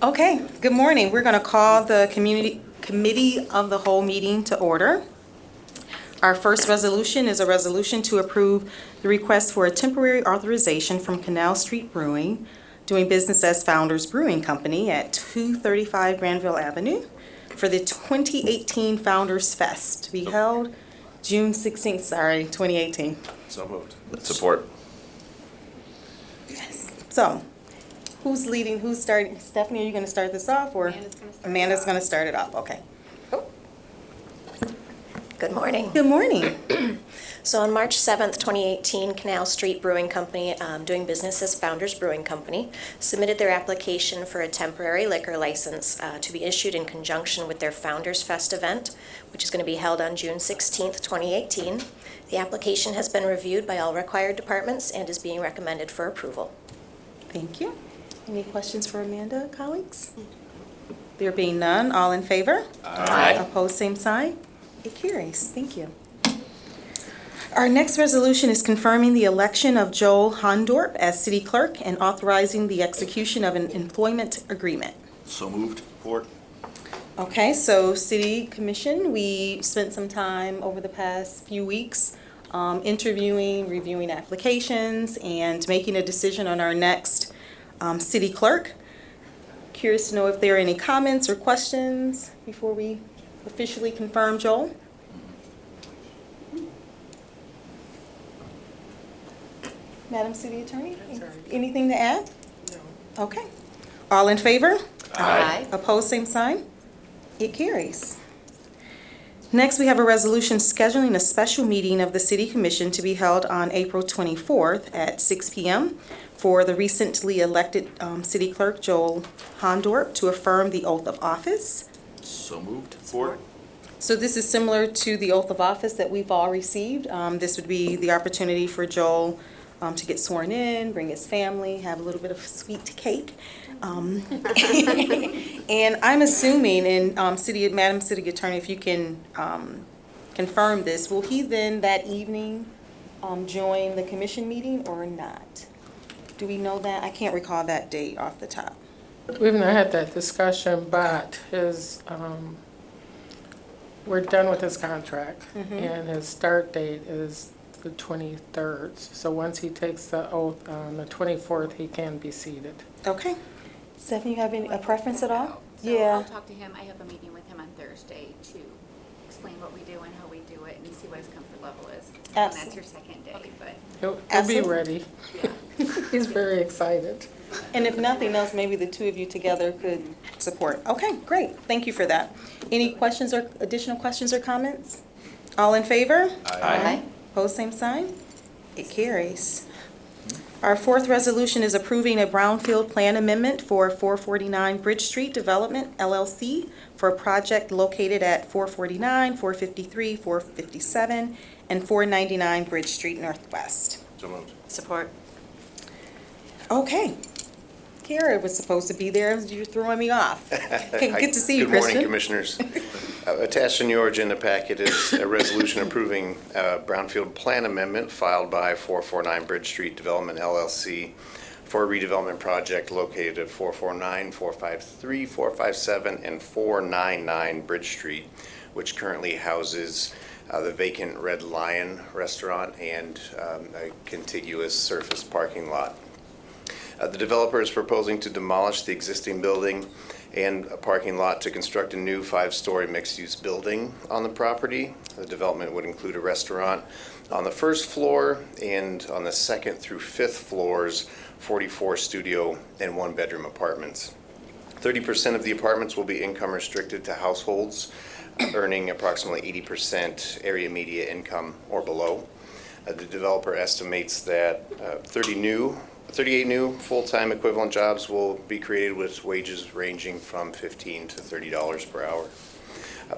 Okay, good morning. We're going to call the Committee of the Whole meeting to order. Our first resolution is a resolution to approve the request for a temporary authorization from Canal Street Brewing, doing business as Founders Brewing Company at 235 Granville Avenue for the 2018 Founders Fest to be held June 16th, 2018. So moved. Support. So, who's leading, who's starting? Stephanie, are you going to start this off, or? Amanda's going to start it off, okay. Good morning. Good morning. So on March 7th, 2018, Canal Street Brewing Company, doing business as Founders Brewing Company, submitted their application for a temporary liquor license to be issued in conjunction with their Founders Fest event, which is going to be held on June 16th, 2018. The application has been reviewed by all required departments and is being recommended for approval. Thank you. Any questions for Amanda, colleagues? There being none, all in favor? Aye. Opposed, same sign? It carries. Thank you. Our next resolution is confirming the election of Joel Hondorp as city clerk and authorizing the execution of an employment agreement. So moved. Support. Okay, so City Commission, we spent some time over the past few weeks interviewing, reviewing applications, and making a decision on our next city clerk. Curious to know if there are any comments or questions before we officially confirm Joel. Madam City Attorney, anything to add? No. Okay. All in favor? Aye. Opposed, same sign? It carries. Next, we have a resolution scheduling a special meeting of the City Commission to be held on April 24th at 6 p.m. for the recently elected City Clerk Joel Hondorp to affirm the oath of office. So moved. Support. So this is similar to the oath of office that we've all received. This would be the opportunity for Joel to get sworn in, bring his family, have a little bit of sweet cake. And I'm assuming, and Madam City Attorney, if you can confirm this, will he then that evening join the commission meeting or not? Do we know that? I can't recall that date off the top. We've not had that discussion, but we're done with his contract, and his start date is the 23rd. So once he takes the oath on the 24th, he can be seated. Okay. Stephanie, you have a preference at all? So Yeah. I'll talk to him. I have a meeting with him on Thursday to explain what we do and how we do it and see what his comfort level is. And that's your second day, but He'll be Absolutely. ready. yeah. He's very excited. And if nothing else, maybe the two of you together could support. Okay, great. Thank you for that. Any questions or additional questions or comments? All in favor? Aye. Opposed, same sign? It carries. Our fourth resolution is approving a brownfield plan amendment for 449 Bridge Street Development LLC for a project located at 449, 453, 457, and 499 Bridge Street Northwest. So moved. Support. Okay. Kara was supposed to be there. You're throwing me off. Okay, good to see you, Good morning, Christian. Commissioners. Attached in your agenda packet is a resolution approving a brownfield plan amendment filed by 449 Bridge Street Development LLC for a redevelopment project located at 449, 453, 457, and 499 Bridge Street, which currently houses the vacant Red Lion restaurant and a contiguous surface parking lot. The developer is proposing to demolish the existing building and a parking lot to construct a new 5-story mixed-use building on the property. The development would include a restaurant on the first floor, and on the second through fifth floors, 44 studio and 1-bedroom apartments. 30% of the apartments will be income restricted to households earning approximately 80% area media income or below. The developer estimates that 38 new full-time equivalent jobs will be created with wages ranging from $15 to $30 per hour.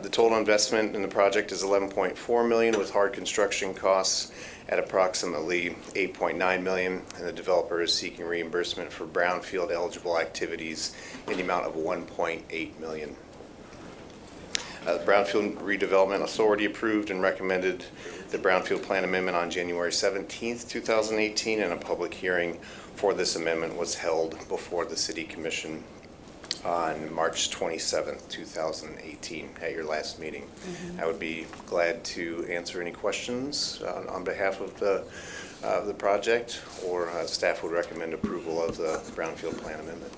The total investment in the project is $11.4 million, with hard construction costs at approximately $8.9 million, and the developer is seeking reimbursement for brownfield eligible activities in the amount of $1.8 million. The Brownfield Redevelopment Authority approved and recommended the Brownfield Plan Amendment on January 17th, 2018, and a public hearing for this amendment was held before the City Commission on March 27th, 2018, at your last meeting. I would be glad to answer any questions on behalf of the project, or staff would recommend approval of the Brownfield Plan Amendment.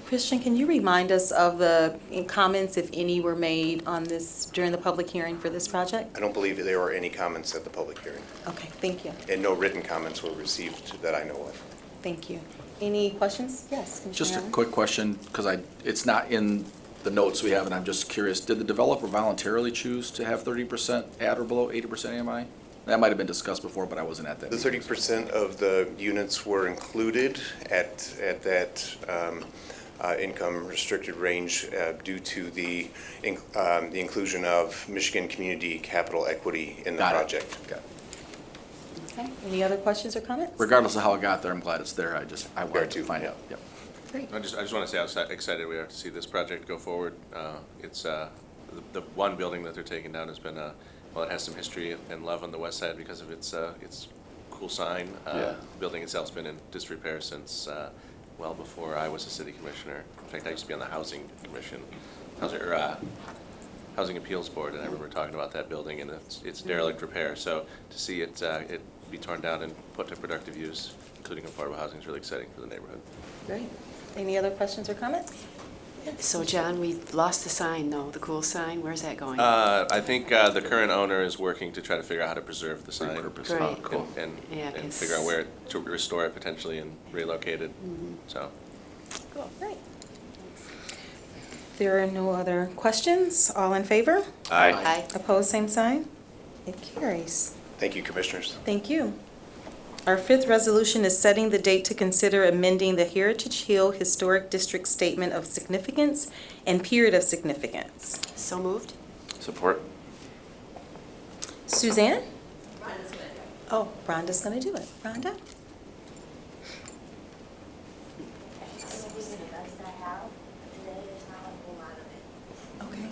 Christian, can you remind us of the comments, if any, were made on this during the public hearing for this project? I don't believe there were any comments at the public hearing, Okay, thank you. and no written comments were received that I know of. Thank you. Any questions? Yes, Commissioner Just a Allen? quick question, because it's not in the notes we have, and I'm just curious, did the developer voluntarily choose to have 30% at or below 80% AMI? That might have been discussed before, but I wasn't at that The meeting. 30% of the units were included at that income restricted range due to the inclusion of Michigan Community Capital Equity in the Got it. project. Got it. Okay, any other questions or comments? Regardless of how it got there, I'm glad it's there. I There wanted too, to find yeah. out. Yep. Great. I just want to say how excited we are to see this project go forward. It's, the one building that they're taking down has been, well, it has some history and love on the west side because of its cool sign. Yeah. The building itself's been in disrepair since, well before I was a city commissioner. In fact, I used to be on the Housing Commission, Housing Appeals Board, and I remember talking about that building and its derelict repair. So to see it be torn down and put to productive use, including affordable housing, is really exciting for the neighborhood. Great. Any other questions or comments? So John, we lost the sign though, the cool sign, where's that going? I think the current owner is working to try to figure out how to preserve the sign. Repurpose. Great. Oh, cool. Yeah, And 'cause- figure out where to restore it potentially and relocate it, so. Cool, great. There are no other questions. All in favor? Aye. Opposed, same sign? It carries. Thank you, Commissioners. Thank you. Our fifth resolution is setting the date to consider amending the Heritage Hill Historic District Statement of Significance and Period of Significance. So moved? Support? Suzanne? Oh, Rhonda's going to do it. Rhonda? Okay.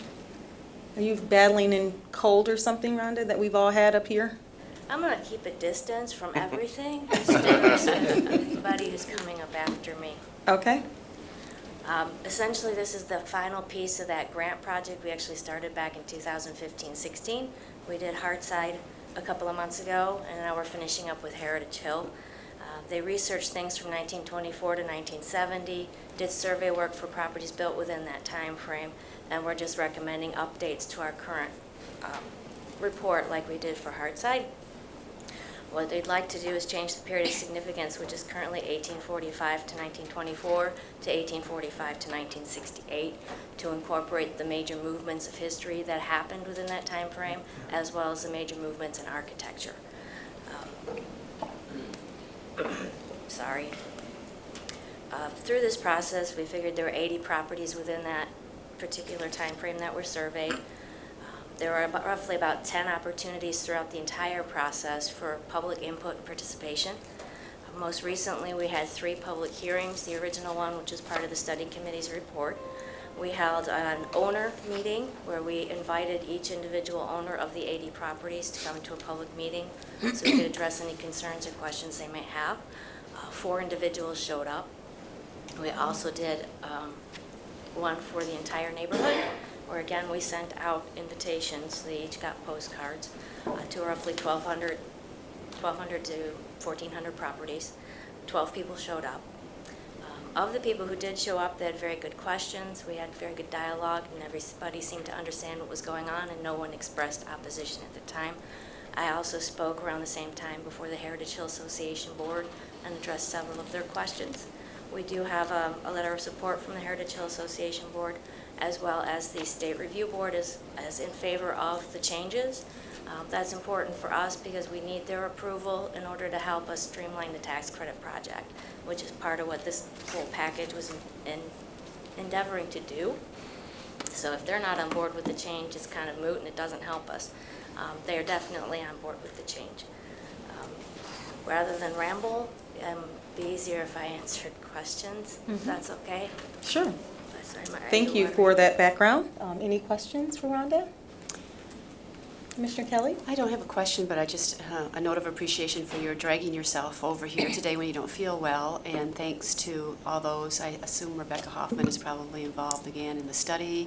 Are you battling in cold or something, Rhonda, that we've all had up here? I'm gonna keep a distance from everything, just to respect anybody who's coming up after me. Okay. Essentially, this is the final piece of that grant project we actually started back in 2015-16. We did Hartside a couple of months ago, and now we're finishing up with Heritage Hill. They researched things from 1924 to 1970, did survey work for properties built within that time frame, and we're just recommending updates to our current report like we did for Hartside. What they'd like to do is change the period of significance, which is currently 1845 to 1924 to 1845 to 1968, to incorporate the major movements of history that happened within that time frame, as well as the major movements in architecture. Sorry. Through this process, we figured there were 80 properties within that particular time frame that were surveyed. There were roughly about 10 opportunities throughout the entire process for public input and participation. Most recently, we had 3 public hearings, the original one, which is part of the study committee's report. We held an owner meeting where we invited each individual owner of the 80 properties to come to a public meeting so we could address any concerns or questions they may have. 4 individuals showed up. We also did one for the entire neighborhood, where again, we sent out invitations. They each got postcards to roughly 1,200 to 1,400 properties. 12 people showed up. Of the people who did show up, they had very good questions. We had very good dialogue, and everybody seemed to understand what was going on, and no one expressed opposition at the time. I also spoke around the same time before the Heritage Hill Association Board and addressed several of their questions. We do have a letter of support from the Heritage Hill Association Board, as well as the State Review Board is in favor of the changes. That's important for us because we need their approval in order to help us streamline the tax credit project, which is part of what this whole package was endeavoring to do. So if they're not on board with the change, it's kind of moot and it doesn't help us. They are definitely on board with the change. Rather than ramble, it'd be easier if I answered questions, if that's okay. Sure. Sorry, Thank you for that background. Any questions for Rhonda? Commissioner Kelly? I don't have a question, but I just, a note of appreciation for your dragging yourself over here today when you don't feel well. And thanks to all those, I assume Rebecca Hoffman is probably involved again in the study,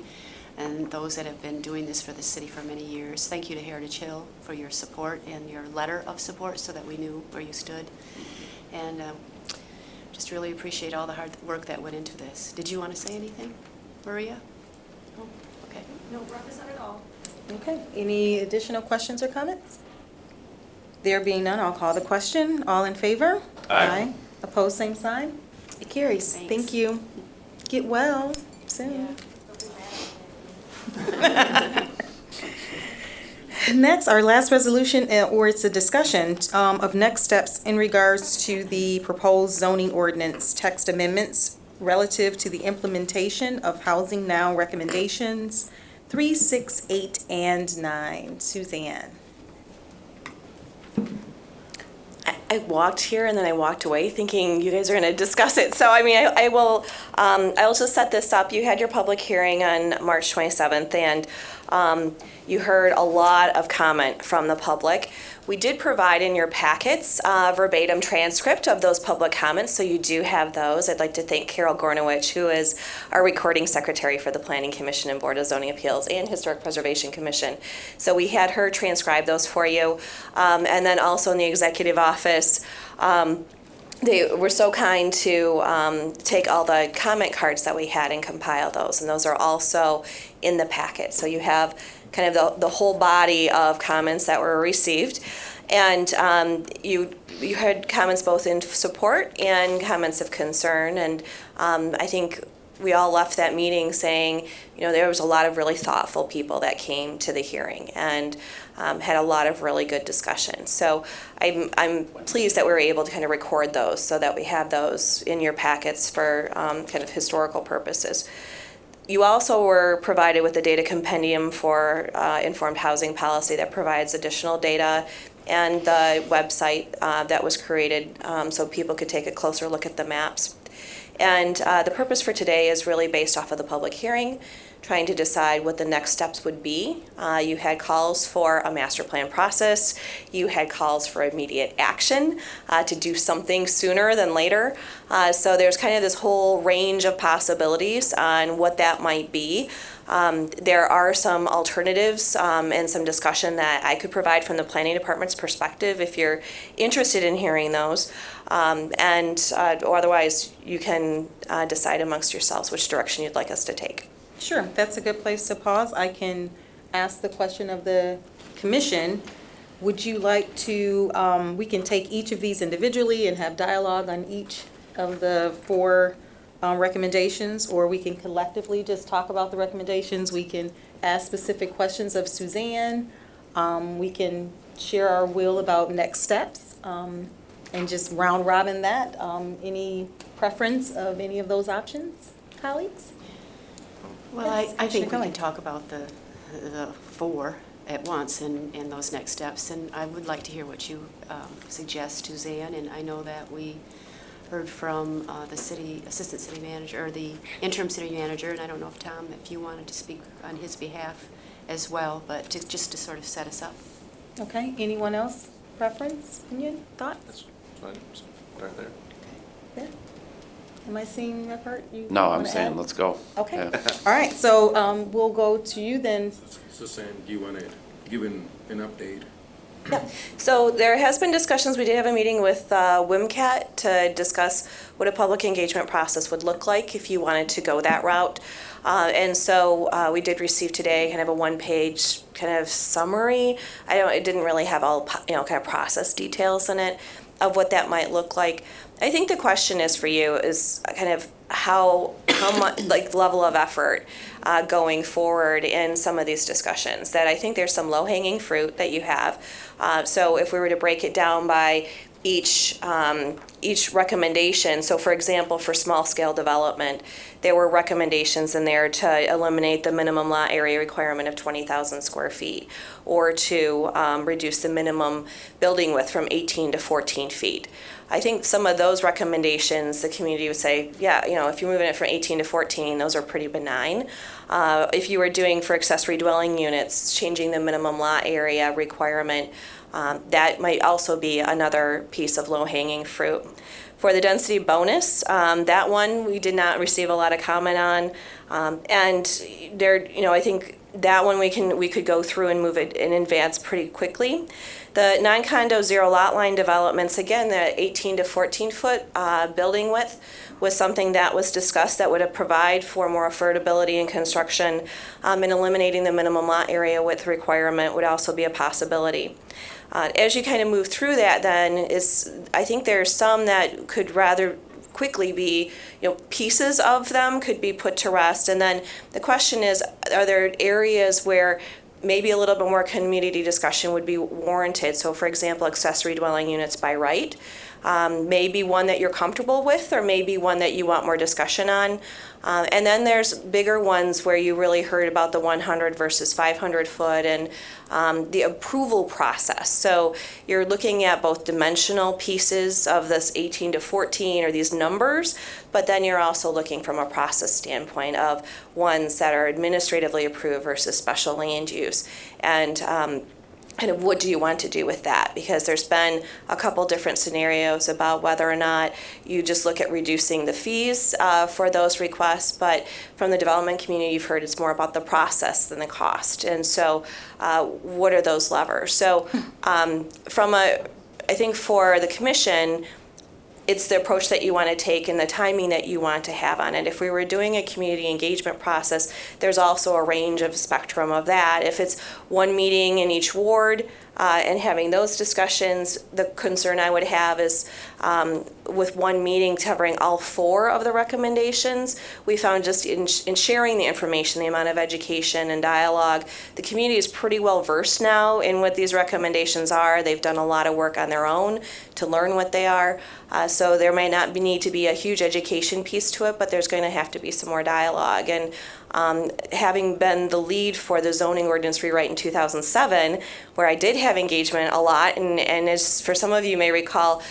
and those that have been doing this for the city for many years. Thank you to Heritage Hill for your support and your letter of support so that we knew where you stood. And just really appreciate all the hard work that went into this. Did you want to say anything, Maria? Oh, okay. No, not at all. Okay, any additional questions or comments? There being none, I'll call the question. All in favor? Aye. Opposed, same sign? It carries. Thanks. Thank you. Get well soon. Next, our last resolution, or it's a discussion of next steps in regards to the proposed zoning ordinance text amendments relative to the implementation of Housing Now recommendations 3, 6, 8, and 9. Suzanne. I walked here and then I walked away thinking you guys are going to discuss it. So, I mean, I will just set this up. You had your public hearing on March 27th, and you heard a lot of comment from the public. We did provide in your packets a verbatim transcript of those public comments, so you do have those. I'd like to thank Carol Gornowich, who is our recording secretary for the Planning Commission and Board of Zoning Appeals and Historic Preservation Commission. So we had her transcribe those for you. And then also in the executive office, they were so kind to take all the comment cards that we had and compile those, and those are also in the packet. So you have kind of the whole body of comments that were received, and you had comments both in support and comments of concern, and I think we all left that meeting saying, you know, there was a lot of really thoughtful people that came to the hearing and had a lot of really good discussion. So I'm pleased that we were able to kind of record those so that we have those in your packets for kind of historical purposes. You also were provided with the data compendium for informed housing policy that provides additional data, and the website that was created so people could take a closer look at the maps. And the purpose for today is really based off of the public hearing, trying to decide what the next steps would be. You had calls for a master plan process. You had calls for immediate action to do something sooner than later. So there's kind of this whole range of possibilities on what that might be. There are some alternatives and some discussion that I could provide from the planning department's perspective if you're interested in hearing those. Or otherwise, you can decide amongst yourselves which direction you'd like us to take. Sure, that's a good place to pause. I can ask the question of the commission. Would you like to, we can take each of these individually and have dialogue on each of the 4 recommendations, or we can collectively just talk about the recommendations. We can ask specific questions of Suzanne. We can share our will about next steps and just round robin that. Any preference of any of those options, colleagues? Well, Yes, I think we Commissioner can talk about the 4 at once and those next steps. And I would like to hear what you suggest, Suzanne. And I know that we heard from the assistant city manager, or the interim city manager, and I don't know if Tom, if you wanted to speak on his behalf as well, but just to sort of set us up. Okay, anyone else? Preference, opinion, thoughts? That's fine. Start there. Yeah. Am I seeing that part? You No, I'm wanna saying add? let's go. Okay, Yeah. all right, so we'll go to you then. So Sam, do you want to give an update? Yeah. So there has been discussions. We did have a meeting with WMCAT to discuss what a public engagement process would look like if you wanted to go that route. And so we did receive today kind of a 1-page kind of summary. It didn't really have all, kind of process details in it of what that might look like. I think the question is for you is kind of how much, like, level of effort going forward in some of these discussions. That I think there's some low-hanging fruit that you have. So if we were to break it down by each recommendation. So for example, for small-scale development, there were recommendations in there to eliminate the minimum lot area requirement of 20,000 square feet, or to reduce the minimum building width from 18 to 14 feet. I think some of those recommendations, the community would say, yeah, you know, if you're moving it from 18 to 14, those are pretty benign. If you were doing for accessory dwelling units, changing the minimum lot area requirement, that might also be another piece of low-hanging fruit. For the density bonus, that one we did not receive a lot of comment on, and there, you know, I think that one we could go through and move it in advance pretty quickly. The non-condo zero lot line developments, again, the 18 to 14 foot building width was something that was discussed that would provide for more affordability in construction, and eliminating the minimum lot area width requirement would also be a possibility. As you kind of move through that, then I think there's some that could rather quickly be, you know, pieces of them could be put to rest. And then the question is, are there areas where maybe a little bit more community discussion would be warranted? So for example, accessory dwelling units by right, maybe one that you're comfortable with, or maybe one that you want more discussion on. And then there's bigger ones where you really heard about the 100 versus 500 foot and the approval process. So you're looking at both dimensional pieces of this 18 to 14 or these numbers, but then you're also looking from a process standpoint of ones that are administratively approved versus special land use. And kind of what do you want to do with that? Because there's been a couple different scenarios about whether or not you just look at reducing the fees for those requests, but from the development community, you've heard it's more about the process than the cost. And so what are those levers? So I think for the commission, it's the approach that you want to take and the timing that you want to have on it. If we were doing a community engagement process, there's also a range of spectrum of that. If it's one meeting in each ward and having those discussions, the concern I would have is with one meeting covering all 4 of the recommendations, we found just in sharing the information, the amount of education and dialogue, the community is pretty well versed now in what these recommendations are. They've done a lot of work on their own to learn what they are. So there may not need to be a huge education piece to it, but there's going to have to be some more dialogue. And having been the lead for the zoning ordinance rewrite in 2007, where I did have engagement a lot, and as for some of you may recall,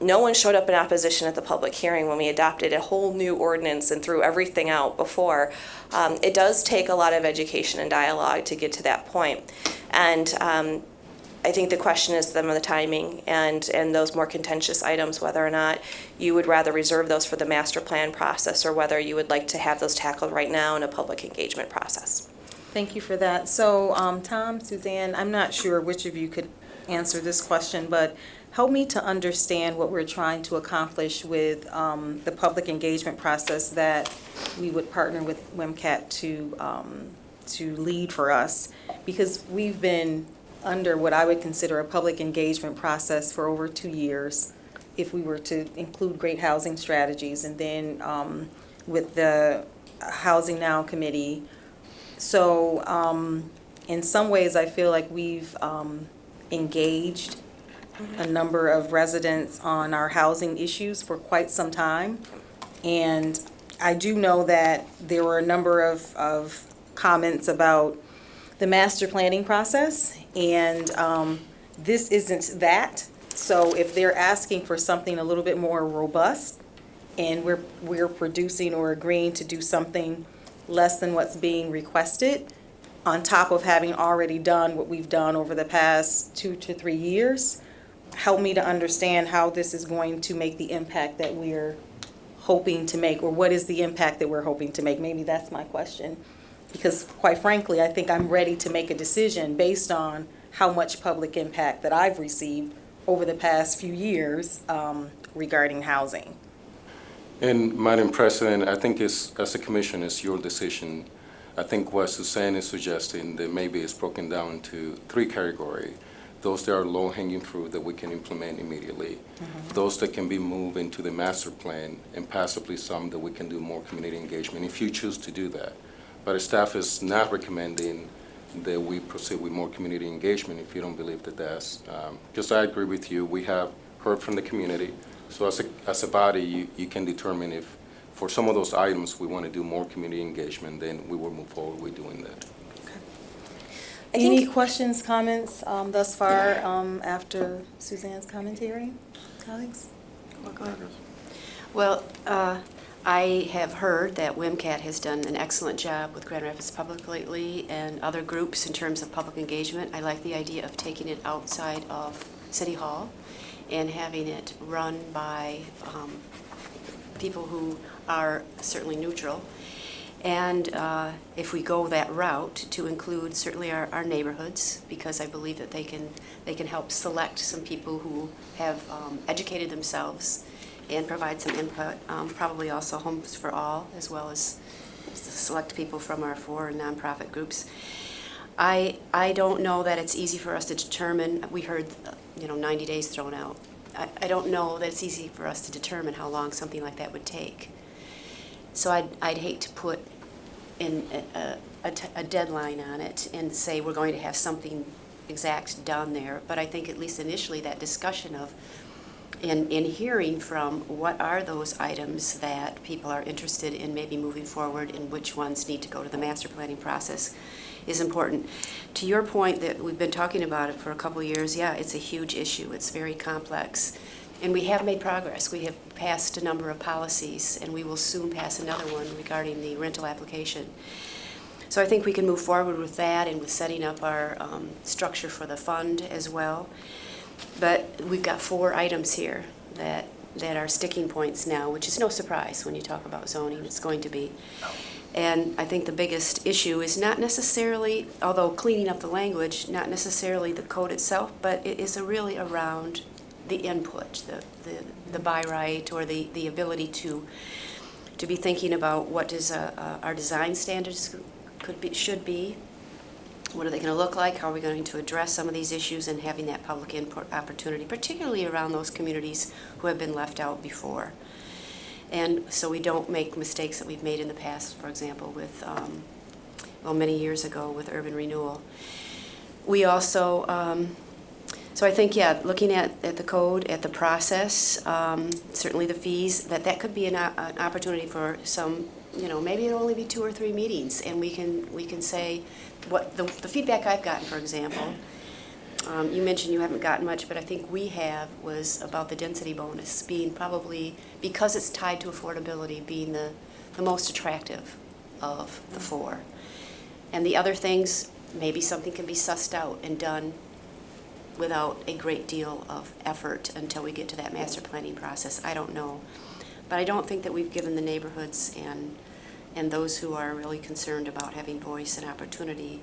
no one showed up in opposition at the public hearing when we adopted a whole new ordinance and threw everything out before. It does take a lot of education and dialogue to get to that point. And I think the question is the timing and those more contentious items, whether or not you would rather reserve those for the master plan process or whether you would like to have those tackled right now in a public engagement process. Thank you for that. So, Tom, Suzanne, I'm not sure which of you could answer this question, but help me to understand what we're trying to accomplish with the public engagement process that we would partner with WMCAT to lead for us, because we've been under what I would consider a public engagement process for over 2 years, if we were to include great housing strategies, and then with the Housing Now Committee. So in some ways, I feel like we've engaged a number of residents on our housing issues for quite some time. And I do know that there were a number of comments about the master planning process, and this isn't that. So if they're asking for something a little bit more robust, and we're producing or agreeing to do something less than what's being requested, on top of having already done what we've done over the past 2 to 3 years, help me to understand how this is going to make the impact that we're hoping to make, or what is the impact that we're hoping to make? Maybe that's my question. Because quite frankly, I think I'm ready to make a decision based on how much public impact that I've received over the past few years regarding housing. And Madam President, I think as a commission, it's your decision. I think what Suzanne is suggesting that maybe it's broken down to 3 categories. Those that are low-hanging fruit that we can implement immediately. Those that can be moved into the master plan, and possibly some that we can do more community engagement if you choose to do that. But the staff is not recommending that we proceed with more community engagement if you don't believe that that's, because I agree with you, we have heard from the community. So as a body, you can determine if, for some of those items, we want to do more community engagement, then we will move forward with doing that. Any questions, comments thus far after Suzanne's commentary, colleagues? Well, I have heard that WMCAT has done an excellent job with Grand Rapids Public lately and other groups in terms of public engagement. I like the idea of taking it outside of City Hall and having it run by people who are certainly neutral. And if we go that route, to include certainly our neighborhoods, because I believe that they can help select some people who have educated themselves and provide some input, probably also Homes for All, as well as select people from our 4 nonprofit groups. I don't know that it's easy for us to determine. We heard 90 days thrown out. I don't know that it's easy for us to determine how long something like that would take. So I'd hate to put in a deadline on it and say we're going to have something exact done there. But I think at least initially that discussion of in hearing from what are those items that people are interested in maybe moving forward and which ones need to go to the master planning process is important. To your point that we've been talking about it for a couple of years, yeah, it's a huge issue. It's very complex. And we have made progress. We have passed a number of policies, and we will soon pass another one regarding the rental application. So I think we can move forward with that and with setting up our structure for the fund as well. But we've got 4 items here that are sticking points now, which is no surprise when you talk about zoning. It's going to be. And I think the biggest issue is not necessarily, although cleaning up the language, not necessarily the code itself, but it is really around the input, the by right, or the ability to be thinking about what does our design standards should be. What are they going to look like? How are we going to address some of these issues, and having that public input opportunity, particularly around those communities who have been left out before. And so we don't make mistakes that we've made in the past, for example, with, many years ago with urban renewal. We also, so I think, yeah, looking at the code, at the process, certainly the fees, that could be an opportunity for some, maybe it'll only be 2 or 3 meetings, and we can say what the feedback I've gotten, for example. You mentioned you haven't gotten much, but I think we have, was about the density bonus being probably, because it's tied to affordability, being the most attractive of the 4. And the other things, maybe something can be sussed out and done without a great deal of effort until we get to that master planning process. I don't know. But I don't think that we've given the neighborhoods and those who are really concerned about having voice and opportunity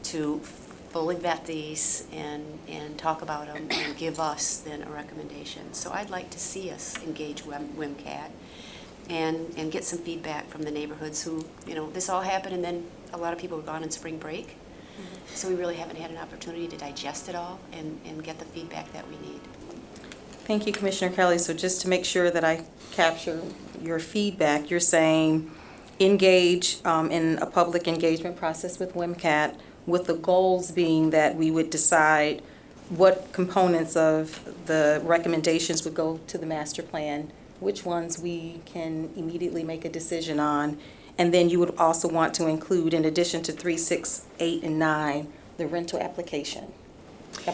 to fully vet these and talk about them and give us then a recommendation. So I'd like to see us engage WMCAT and get some feedback from the neighborhoods who, this all happened and then a lot of people have gone on spring break. Mm-hmm. So we really haven't had an opportunity to digest it all and get the feedback that we need. Thank you, Commissioner Kelly. So just to make sure that I capture your feedback, you're saying engage in a public engagement process with WMCAT, with the goals being that we would decide what components of the recommendations would go to the master plan, which ones we can immediately make a decision on, and then you would also want to include, in addition to 3, 6, 8, and 9, the rental application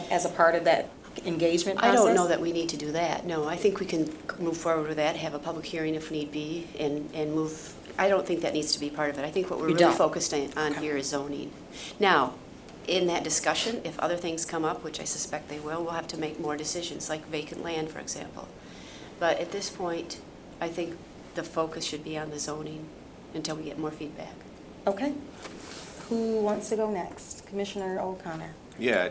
as a part of that engagement process? I don't know that we need to do that. No, I think we can move forward with that, have a public hearing if need be, and move. I don't think that needs to be part of it. I think what we're really focused on here is zoning. Now, in that discussion, if other things come up, which I suspect they will, we'll have to make more decisions, like vacant land, for example. But at this point, I think the focus should be on the zoning until we get more feedback. Okay. Who wants to go next? Commissioner O'Connor. Yeah,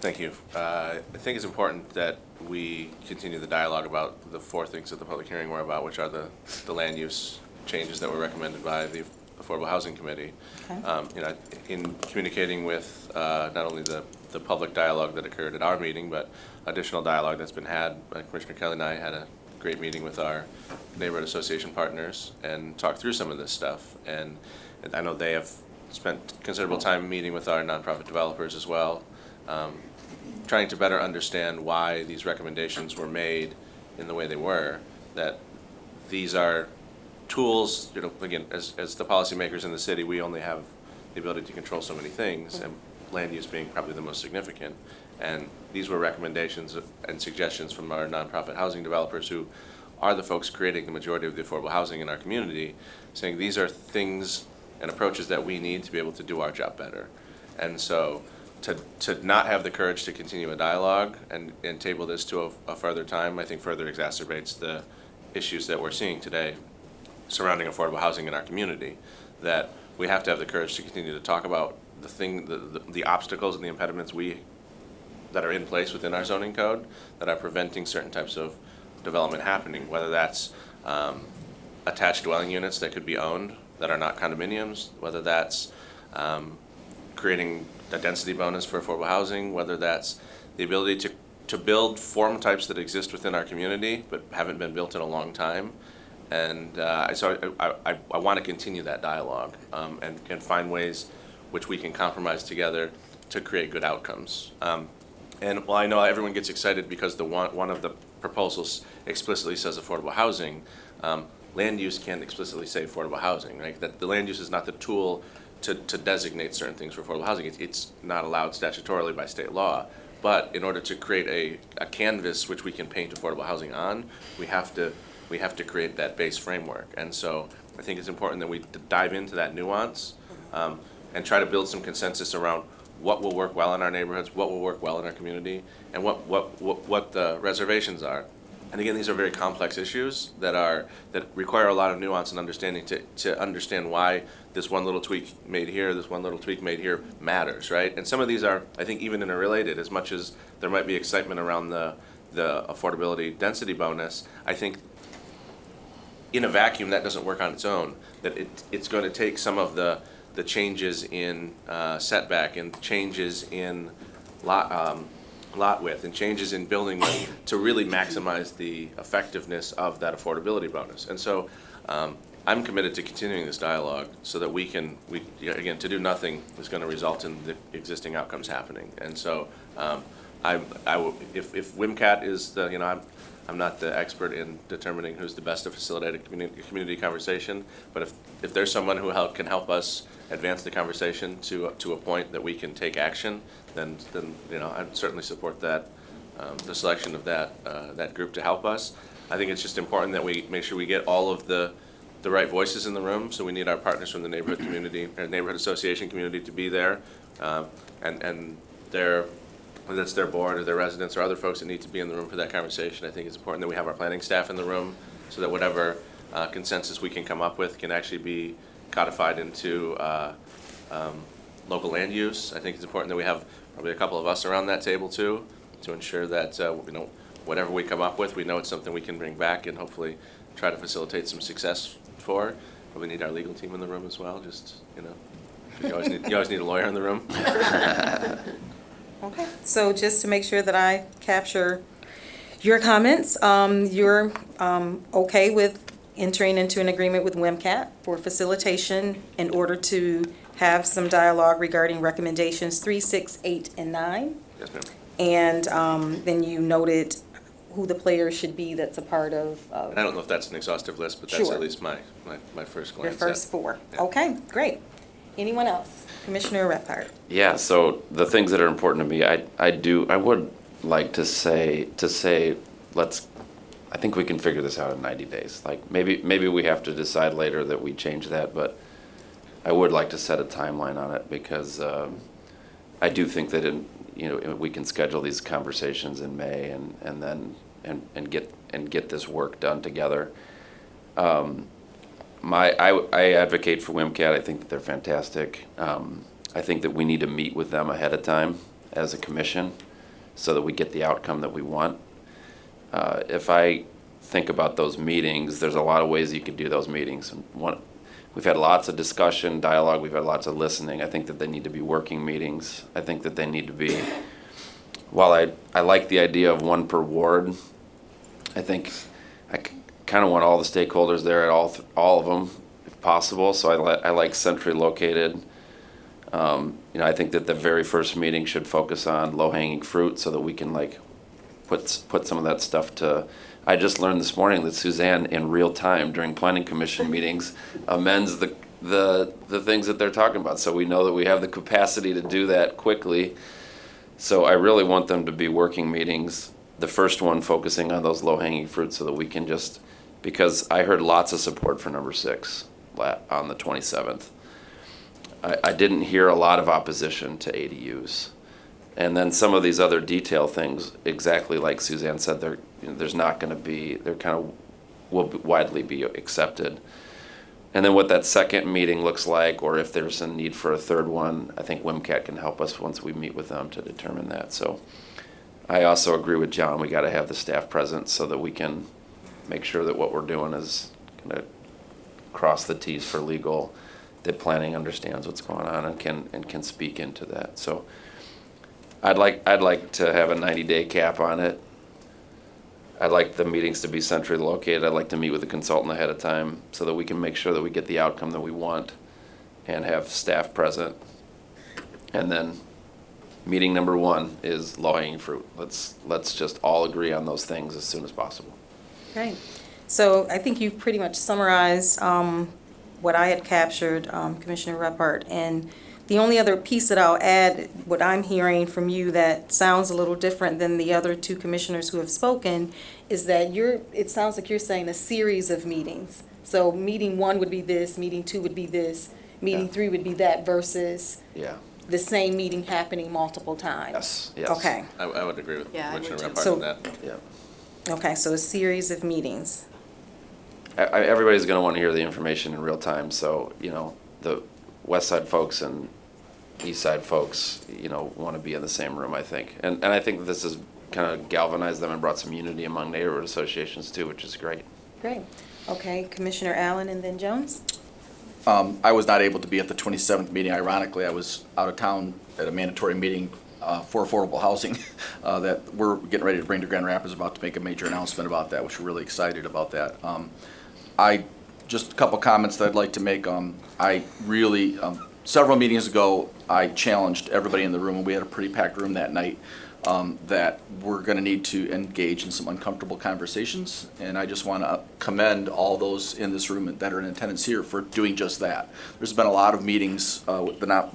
thank you. I think it's important that we continue the dialogue about the 4 things that the public hearing were about, which are the land use changes that were recommended by the Affordable Housing Committee. Okay. In communicating with not only the public dialogue that occurred at our meeting, but additional dialogue that's been had. Commissioner Kelly and I had a great meeting with our neighborhood association partners and talked through some of this stuff. And I know they have spent considerable time meeting with our nonprofit developers as well. trying to better understand why these recommendations were made in the way they were, that these are tools, again, as the policymakers in the city, we only have the ability to control so many things, and land use being probably the most significant. And these were recommendations and suggestions from our nonprofit housing developers, who are the folks creating the majority of the affordable housing in our community, saying these are things and approaches that we need to be able to do our job better. And so to not have the courage to continue a dialogue and table this to a further time, I think further exacerbates the issues that we're seeing today surrounding affordable housing in our community, that we have to have the courage to continue to talk about the obstacles and the impediments that are in place within our zoning code that are preventing certain types of development happening, whether that's attached dwelling units that could be owned that are not condominiums, whether that's creating a density bonus for affordable housing, whether that's the ability to build form types that exist within our community but haven't been built in a long time. And so I want to continue that dialogue and find ways which we can compromise together to create good outcomes. And while I know everyone gets excited because one of the proposals explicitly says affordable housing, land use can't explicitly say affordable housing, right? That the land use is not the tool to designate certain things for affordable housing. It's not allowed statutorily by state law. But in order to create a canvas which we can paint affordable housing on, we have to create that base framework. And so I think it's important that we dive into that nuance and try to build some consensus around what will work well in our neighborhoods, what will work well in our community, and what the reservations are. And again, these are very complex issues that require a lot of nuance and understanding to understand why this one little tweak made here, this one little tweak made here matters, right? And some of these are, I think, even interrelated. As much as there might be excitement around the affordability density bonus, I think in a vacuum that doesn't work on its own. That it's going to take some of the changes in setback and changes in lot width and changes in building width to really maximize the effectiveness of that affordability bonus. And so I'm committed to continuing this dialogue so that again, to do nothing is going to result in the existing outcomes happening. And so if WMCAT is I'm not the expert in determining who's the best to facilitate a community conversation, but if there's someone who can help us advance the conversation to a point that we can take action, then I'd certainly support that, the selection of that group to help us. I think it's just important that we make sure we get all of the right voices in the room. So we need our partners from the neighborhood community, or neighborhood association community, to be there, and whether it's their board or their residents or other folks that need to be in the room for that conversation. I think it's important that we have our planning staff in the room so that whatever consensus we can come up with can actually be codified into local land use. I think it's important that we have probably a couple of us around that table too, to ensure that whatever we come up with, we know it's something we can bring back and hopefully try to facilitate some success for. But we need our legal team in the room as well. Just you always need a lawyer in the room. Okay, so just to make sure that I capture your comments, you're okay with entering into an agreement with WMCAT for facilitation in order to have some dialogue regarding recommendations 3, 6, 8, and 9? Yes, ma'am. And then you noted who the players should be that's a part of. And I don't know if that's an exhaustive list, but that's Sure. at least my first glance. Your first 4. Yeah. Okay, great. Anyone else? Commissioner Repart. Yeah, so the things that are important to me, I would like to say, I think we can figure this out in 90 days. Like maybe we have to decide later that we change that, but I would like to set a timeline on it because I do think that we can schedule these conversations in May and get this work done together. I advocate for WMCAT. I think that they're fantastic. I think that we need to meet with them ahead of time as a commission so that we get the outcome that we want. If I think about those meetings, there's a lot of ways you could do those meetings. We've had lots of discussion, dialogue, we've had lots of listening. I think that they need to be working meetings. I think that they need to be, while I like the idea of one per ward, I think I kind of want all the stakeholders there at all of them if possible. So I like centrally located. I think that the very first meeting should focus on low-hanging fruit so that we can put some of that stuff to. I just learned this morning that Suzanne, in real time during planning commission meetings, amends the things that they're talking about. So we know that we have the capacity to do that quickly. So I really want them to be working meetings. The first one focusing on those low-hanging fruits so that we can because I heard lots of support for number 6 on the 27th. I didn't hear a lot of opposition to ADUs. And then some of these other detail things, exactly like Suzanne said, there's not going to be, they're kind of will widely be accepted. And then what that second meeting looks like, or if there's a need for a third one, I think WMCAT can help us once we meet with them to determine that. So I also agree with John, we got to have the staff present so that we can make sure that what we're doing is going to cross the T's for legal, that planning understands what's going on and can speak into that. So I'd like to have a 90-day cap on it. I'd like the meetings to be centrally located. I'd like to meet with the consultant ahead of time so that we can make sure that we get the outcome that we want and have staff present. And then meeting number 1 is low-hanging fruit. Let's just all agree on those things as soon as possible. Okay. So I think you've pretty much summarized what I had captured, Commissioner Reppert. And the only other piece that I'll add, what I'm hearing from you that sounds a little different than the other 2 commissioners who have spoken, is that it sounds like you're saying a series of meetings. So meeting 1 would be this, meeting 2 would be this, meeting 3 would be that, versus the same meeting happening multiple times. Yes. Okay. I would agree with Yeah, I would Commissioner too. Reppert So- on that. Yeah. Okay, so a series of meetings. Everybody's going to want to hear the information in real time. So, the West Side folks and East Side folks, want to be in the same room, I think. And I think that this has kind of galvanized them and brought some unity among neighborhood associations too, which is great. Great. Okay, Commissioner Allen and then Jones? I was not able to be at the 27th meeting. Ironically, I was out of town at a mandatory meeting for affordable housing that we're getting ready to bring to Grand Rapids, about to make a major announcement about that, which we're really excited about that. Just a couple comments that I'd like to make. I really, several meetings ago, I challenged everybody in the room, and we had a pretty packed room that night, that we're going to need to engage in some uncomfortable conversations. And I just want to commend all those in this room that are in attendance here for doing just that. There's been a lot of meetings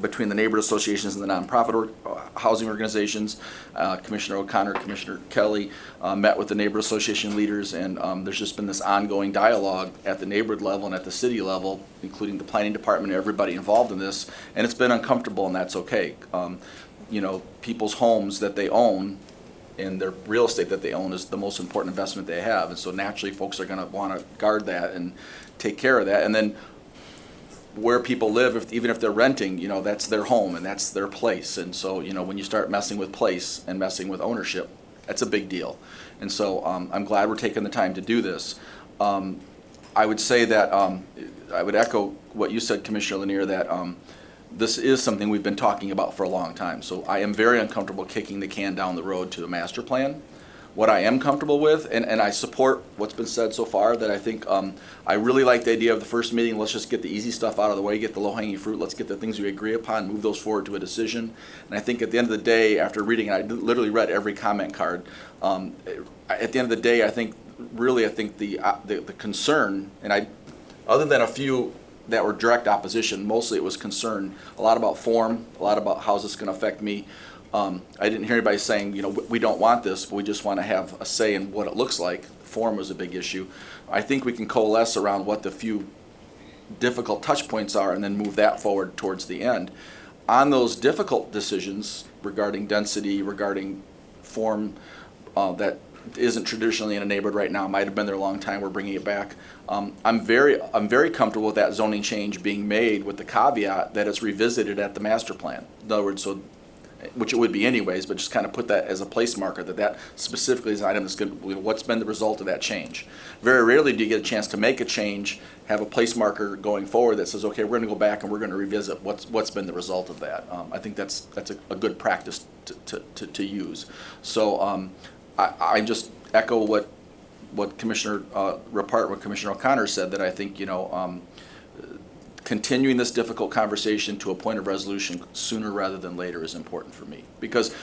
between the neighborhood associations and the nonprofit housing organizations. Commissioner O'Connor, Commissioner Kelly met with the neighborhood association leaders, and there's just been this ongoing dialogue at the neighborhood level and at the city level, including the planning department and everybody involved in this. And it's been uncomfortable, and that's okay. People's homes that they own and their real estate that they own is the most important investment they have. And so naturally, folks are going to want to guard that and take care of that. And then where people live, even if they're renting, that's their home and that's their place. And so, when you start messing with place and messing with ownership, that's a big deal. And so I'm glad we're taking the time to do this. I would say that I would echo what you said, Commissioner Lanier, that this is something we've been talking about for a long time. So I am very uncomfortable kicking the can down the road to a master plan. What I am comfortable with, and I support what's been said so far, that I think I really like the idea of the first meeting. Let's just get the easy stuff out of the way, get the low-hanging fruit. Let's get the things we agree upon, move those forward to a decision. And I think at the end of the day, after reading, and I literally read every comment card, at the end of the day, I think the concern, and other than a few that were direct opposition, mostly it was concern, a lot about form, a lot about how's this going to affect me. I didn't hear anybody saying, we don't want this, but we just want to have a say in what it looks like. Form was a big issue. I think we can coalesce around what the few difficult touch points are and then move that forward towards the end. On those difficult decisions regarding density, regarding form, that isn't traditionally in a neighborhood right now, might have been there a long time, we're bringing it back. I'm very comfortable with that zoning change being made with the caveat that it's revisited at the master plan. In other words, which it would be anyways, but just kind of put that as a place marker, that specifically is an item that's good. What's been the result of that change? Very rarely do you get a chance to make a change, have a place marker going forward that says, okay, we're going to go back and we're going to revisit what's been the result of that. I think that's a good practice to use. So I just echo what Commissioner Reppert, what Commissioner O'Connor said, that I think, continuing this difficult conversation to a point of resolution sooner rather than later is important for me. Because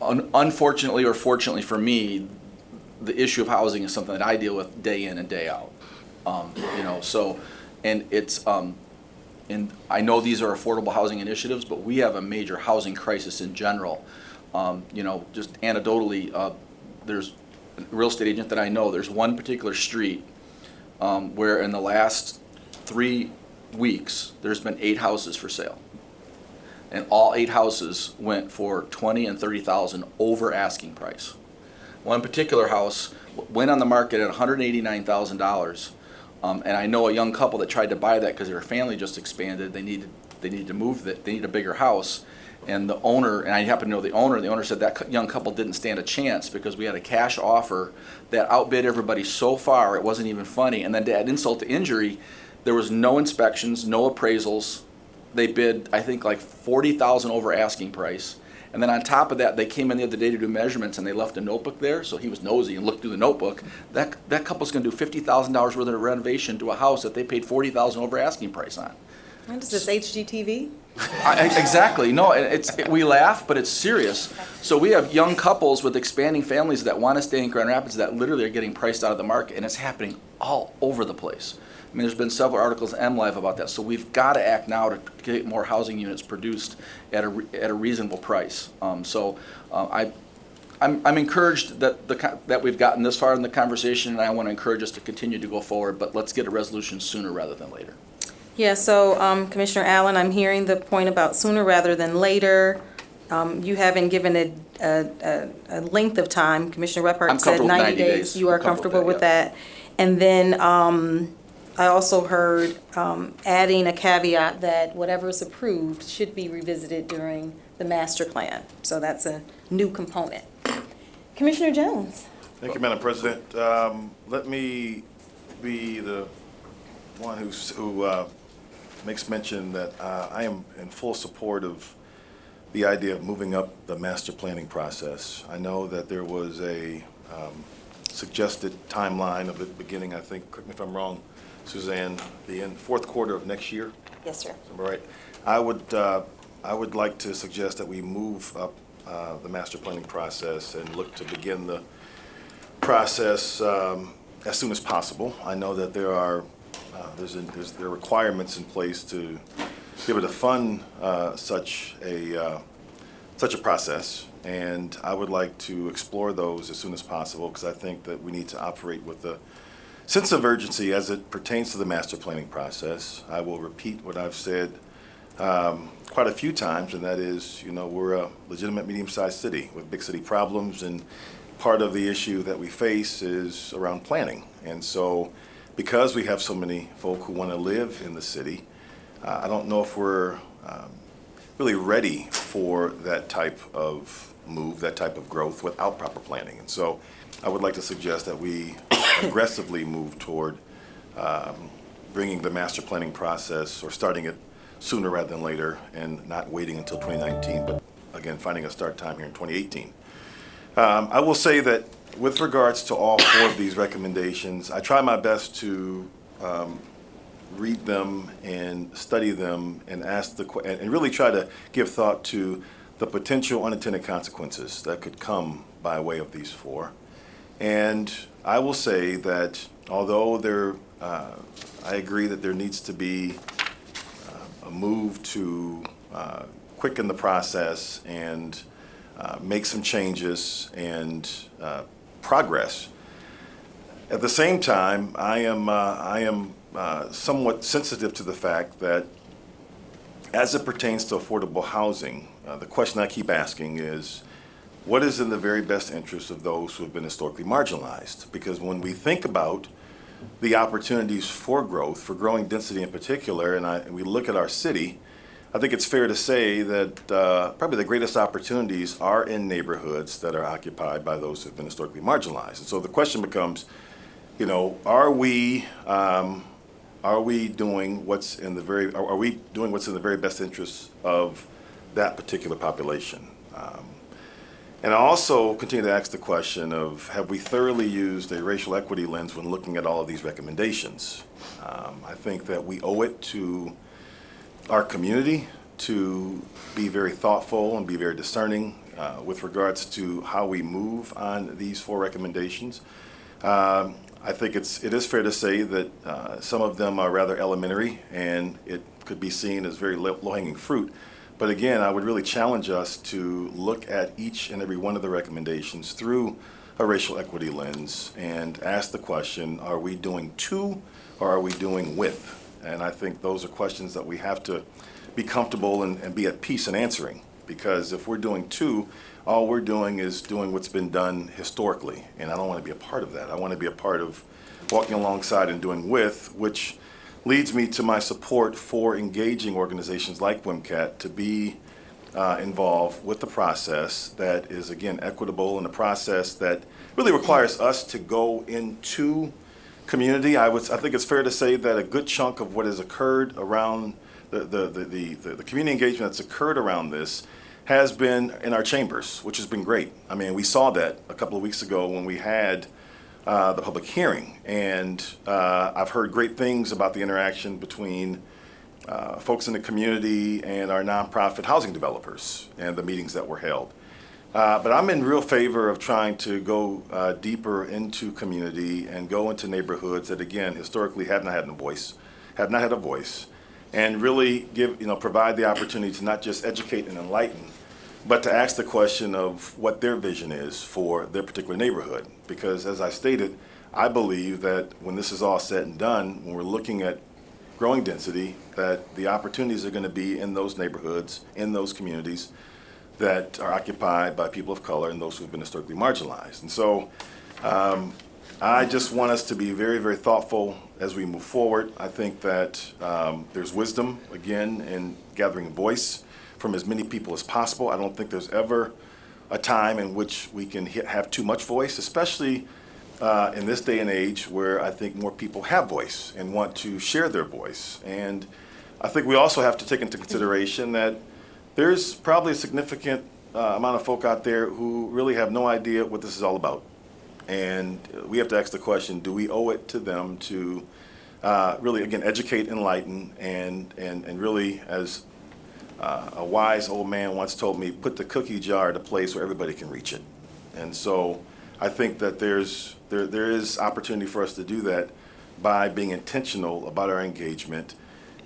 unfortunately or fortunately for me, the issue of housing is something that I deal with day in and day out. So, and it's, and I know these are affordable housing initiatives, but we have a major housing crisis in general. Just anecdotally, there's a real estate agent that I know, there's one particular street where in the last 3 weeks, there's been 8 houses for sale. And all 8 houses went for $20,000 and $30,000 over asking price. One particular house went on the market at $189,000. And I know a young couple that tried to buy that because their family just expanded. They needed to move. They need a bigger house. And the owner, and I happen to know the owner said that young couple didn't stand a chance because we had a cash offer that outbid everybody so far it wasn't even funny. And then to add insult to injury, there was no inspections, no appraisals. They bid, I think, like $40,000 over asking price. And then on top of that, they came in the other day to do measurements, and they left a notebook there. So he was nosy and looked through the notebook. That couple's going to do $50,000 worth of renovation to a house that they paid $40,000 over asking price on. What is this, HGTV? Exactly. No, we laugh, but it's serious. So we have young couples with expanding families that want to stay in Grand Rapids that literally are getting priced out of the market, and it's happening all over the place. I mean, there's been several articles in MLive about that. So we've got to act now to get more housing units produced at a reasonable price. I'm encouraged that we've gotten this far in the conversation, and I want to encourage us to continue to go forward. But let's get a resolution sooner rather than later. Yeah, so Commissioner Allen, I'm hearing the point about sooner rather than later. You haven't given a length of time. Commissioner Reppert said 90 days. You are comfortable with that. And then I also heard adding a caveat that whatever is approved should be revisited during the master plan. So that's a new component. Commissioner Jones. Thank you, Madam President. Let me be the one who makes mention that I am in full support of the idea of moving up the master planning process. I know that there was a suggested timeline of it beginning, I think, correct me if I'm wrong, Suzanne, the fourth quarter of next year. Yes, sir. All right. I would like to suggest that we move up the master planning process and look to begin the process as soon as possible. I know that there are requirements in place to be able to fund such a process, and I would like to explore those as soon as possible because I think that we need to operate with a sense of urgency as it pertains to the master planning process. I will repeat what I've said quite a few times, and that is, we're a legitimate medium-sized city with big city problems, and part of the issue that we face is around planning. And so because we have so many folk who want to live in the city, I don't know if we're really ready for that type of move, that type of growth without proper planning. And so I would like to suggest that we aggressively move toward bringing the master planning process, or starting it sooner rather than later, and not waiting until 2019, but again, finding a start time here in 2018. I will say that with regards to all 4 of these recommendations, I try my best to read them and study them and and really try to give thought to the potential unintended consequences that could come by way of these 4. And I will say that although I agree that there needs to be a move to quicken the process and make some changes and progress. At the same time, I am somewhat sensitive to the fact that as it pertains to affordable housing, the question I keep asking is, what is in the very best interest of those who have been historically marginalized? Because when we think about the opportunities for growth, for growing density in particular, and we look at our city, I think it's fair to say that probably the greatest opportunities are in neighborhoods that are occupied by those who have been historically marginalized. And so the question becomes, are we doing what's in the very best interests of that particular population? And I also continue to ask the question of, have we thoroughly used a racial equity lens when looking at all of these recommendations? I think that we owe it to our community to be very thoughtful and be very discerning with regards to how we move on these 4 recommendations. I think it is fair to say that some of them are rather elementary and it could be seen as very low-hanging fruit. But again, I would really challenge us to look at each and every one of the recommendations through a racial equity lens and ask the question, are we doing to or are we doing with? And I think those are questions that we have to be comfortable and be at peace in answering. Because if we're doing to, all we're doing is doing what's been done historically. And I don't want to be a part of that. I want to be a part of walking alongside and doing with, which leads me to my support for engaging organizations like WMCAT to be involved with the process that is, again, equitable, and a process that really requires us to go into community. I think it's fair to say that a good chunk of what has occurred around the community engagement that's occurred around this has been in our chambers, which has been great. I mean, we saw that a couple of weeks ago when we had the public hearing, and I've heard great things about the interaction between folks in the community and our nonprofit housing developers and the meetings that were held. But I'm in real favor of trying to go deeper into community and go into neighborhoods that, again, historically have not had a voice, and really provide the opportunity to not just educate and enlighten, but to ask the question of what their vision is for their particular neighborhood. Because as I stated, I believe that when this is all said and done, when we're looking at growing density, that the opportunities are going to be in those neighborhoods, in those communities that are occupied by people of color and those who've been historically marginalized. And so I just want us to be very, very thoughtful as we move forward. I think that there's wisdom, again, in gathering voice from as many people as possible. I don't think there's ever a time in which we can have too much voice, especially in this day and age where I think more people have voice and want to share their voice. And I think we also have to take into consideration that there's probably a significant amount of folk out there who really have no idea what this is all about. And we have to ask the question, do we owe it to them to really, again, educate, enlighten, and really, as a wise old man once told me, put the cookie jar at a place where everybody can reach it. And so I think that there is opportunity for us to do that by being intentional about our engagement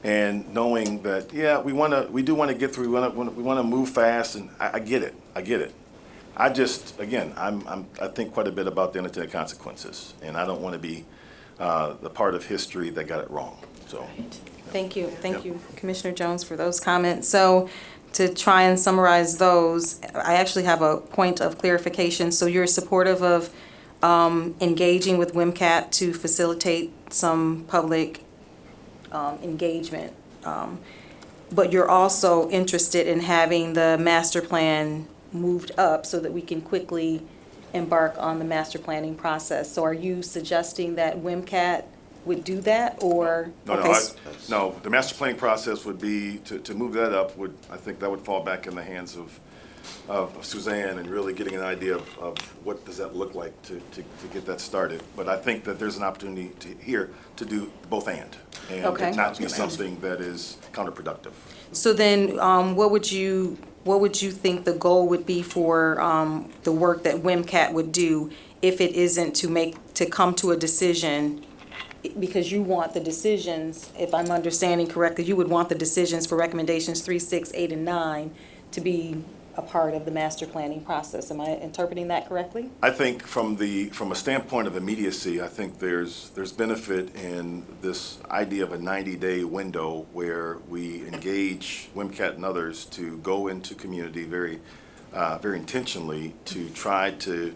and knowing that, yeah, we do want to get through, we want to move fast, and I get it. I just, again, I think quite a bit about the unintended consequences, and I don't want to be the part of history that got it wrong. So, Thank you, Commissioner Jones, for those comments. So to try and summarize those, I actually have a point of clarification. So you're supportive of engaging with WMCAT to facilitate some public engagement, but you're also interested in having the master plan moved up so that we can quickly embark on the master planning process. So are you suggesting that WMCAT would do that, or? No, the master planning process would be, to move that up, I think that would fall back in the hands of Suzanne and really getting an idea of what does that look like to get that started. But I think that there's an opportunity here to do both and Okay. not be something that is counterproductive. So then, what would you think the goal would be for the work that WMCAT would do if it isn't to come to a decision? Because you want the decisions, if I'm understanding correctly, you would want the decisions for recommendations 3, 6, 8, and 9 to be a part of the master planning process. Am I interpreting that correctly? I think from a standpoint of immediacy, I think there's benefit in this idea of a 90-day window where we engage WMCAT and others to go into community very intentionally to try to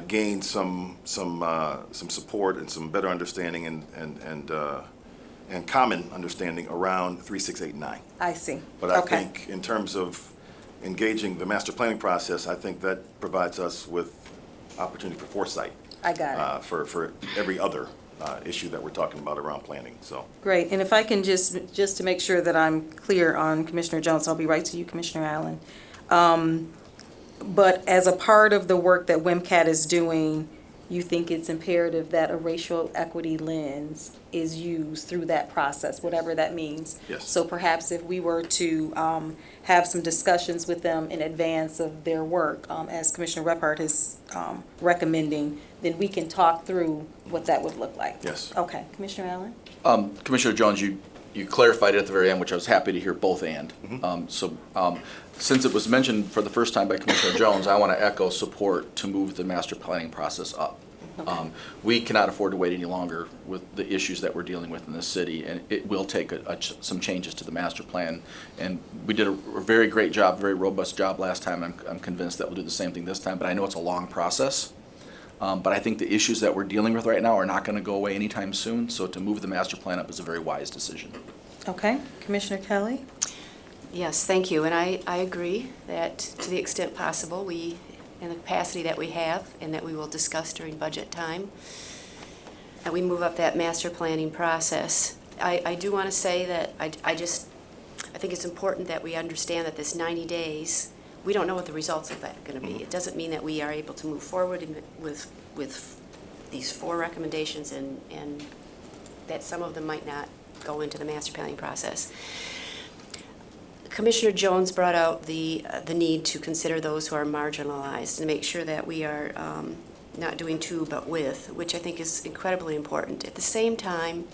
gain some support and some better understanding and common understanding around 3, 6, 8, and 9. I see. But I Okay. think in terms of engaging the master planning process, I think that provides us with opportunity for foresight. I got it. For every other issue that we're talking about around planning. So Great. And if I can just to make sure that I'm clear on Commissioner Jones, I'll be right to you, Commissioner Allen. But as a part of the work that WMCAT is doing, you think it's imperative that a racial equity lens is used through that process, whatever that means? Yes. So perhaps if we were to have some discussions with them in advance of their work, as Commissioner Reppert is recommending, then we can talk through what that would look like. Yes. Okay, Commissioner Allen? Commissioner Jones, you clarified it at the very end, which I was happy to hear both and. Since it was mentioned for the first time by Commissioner Jones, I want to echo support to move the master planning process up. We cannot afford to wait any longer with the issues that we're dealing with in this city, and it will take some changes to the master plan. And we did a very great job, very robust job last time. I'm convinced that we'll do the same thing this time, but I know it's a long process. But I think the issues that we're dealing with right now are not going to go away anytime soon, so to move the master plan up is a very wise decision. Okay, Commissioner Kelly? Yes, thank you, and I agree that to the extent possible, we, in the capacity that we have and that we will discuss during budget time, that we move up that master planning process. I do want to say that I think it's important that we understand that this 90 days, we don't know what the results of that are going to be. It doesn't mean that we are able to move forward with these 4 recommendations and that some of them might not go into the master planning process. Commissioner Jones brought out the need to consider those who are marginalized and make sure that we are not doing to but with, which I think is incredibly important. At the same time,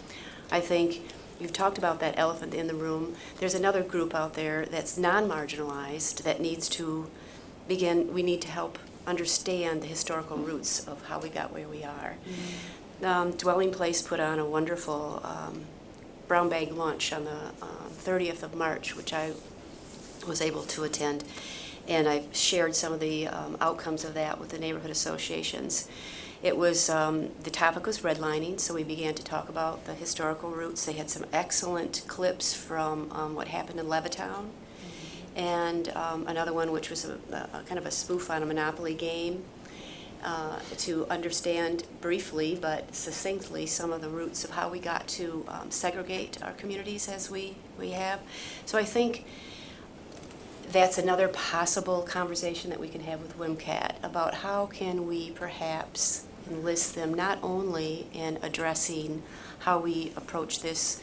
I think you've talked about that elephant in the room. There's another group out there that's non-marginalized that needs to begin, we need to help understand the historical roots of how we got where we are. Dwelling Place put on a wonderful brown bag lunch on the 30th of March, which I was able to attend, and I shared some of the outcomes of that with the neighborhood associations. It was, the topic was redlining, so we began to talk about the historical roots. They had some excellent clips from what happened in Levittown, and another one which was a kind of a spoof on a Monopoly game, to understand briefly but succinctly some of the roots of how we got to segregate our communities as we have. So I think that's another possible conversation that we can have with WMCAT about how can we perhaps enlist them not only in addressing how we approach this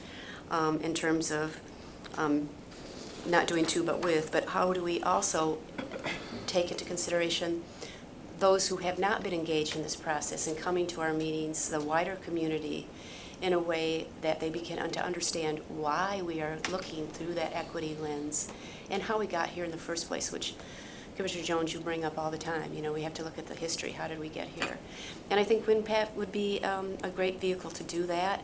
in terms of not doing to but with, but how do we also take into consideration those who have not been engaged in this process and coming to our meetings, the wider community, in a way that they begin to understand why we are looking through that equity lens and how we got here in the first place, which Commissioner Jones, you bring up all the time. You know, we have to look at the history. How did we get here? And I think WMCAT would be a great vehicle to do that.